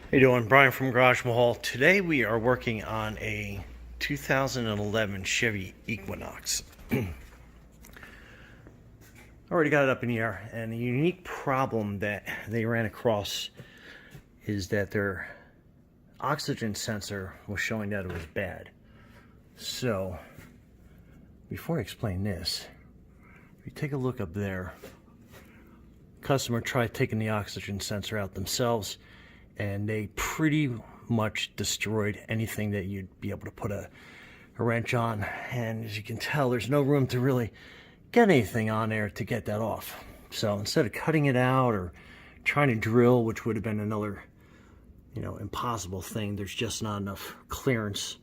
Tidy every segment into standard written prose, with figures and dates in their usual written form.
How you doing? Brian from Garage Mahal. Today we are working on a 2011 Chevy Equinox. Already got it up in the air, and the unique problem that they ran across is that their oxygen sensor was showing that it was bad. So, before I explain this, if you take a look up there, customer tried taking the oxygen sensor out themselves, and they pretty much destroyed anything that you'd be able to put a wrench on. And as you can tell, there's no room to really get anything on there to get that off. So instead of cutting it out or trying to drill, which would have been another, impossible thing, there's just not enough clearance.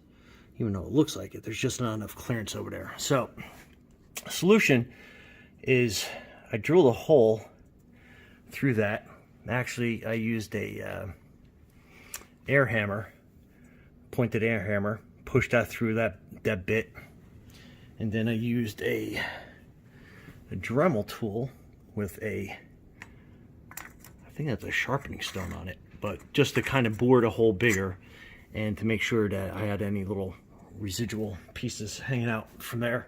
Even though it looks like it, there's just not enough clearance over there. So the solution is I drilled a hole through that. Actually, I used a air hammer, pointed air hammer, pushed that through that bit, and then I used a Dremel tool with I think that's a sharpening stone on it, but just to kind of bore the hole bigger and to make sure that I had any little residual pieces hanging out from there.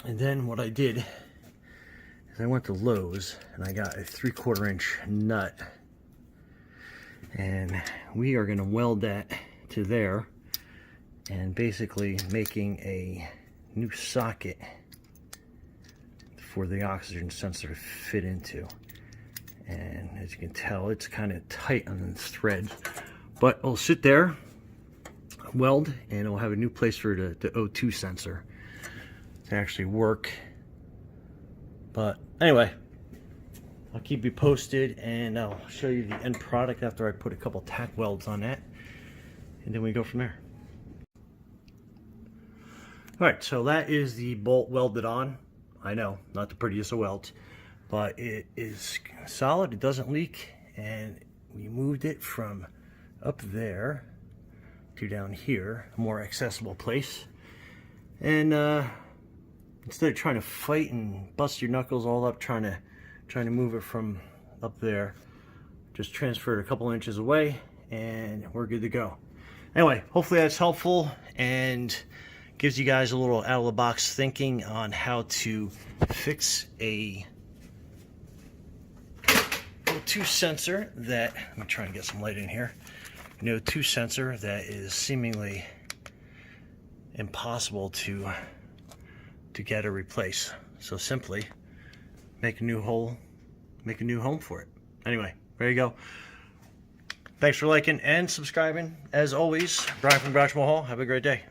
And then what I did is I went to Lowe's and I got a 3/4 inch nut, and we are going to weld that to there and basically making a new socket for the oxygen sensor to fit into. And as you can tell, it's kind of tight on the thread, but it'll sit there, weld, and it'll have a new place for the O2 sensor to actually work. But anyway, I'll keep you posted, and I'll show you the end product after I put a couple tack welds on that, and then we go from there. Alright, so that is the bolt welded on. I know, not the prettiest of welds, but it is solid, it doesn't leak, and we moved it from up there to down here, a more accessible place. And instead of trying to fight and bust your knuckles all up trying to move it from up there, just transfer it a couple inches away and we're good to go. Anyway, hopefully that's helpful and gives you guys a little out of the box thinking on how to fix a O2 sensor that, let me try and get some light in here, an O2 sensor that is seemingly impossible to get or replace. So simply make a new hole, make a new home for it. Anyway, there you go. Thanks for liking and subscribing. As always, Brian from Garage Mahal. Have a great day.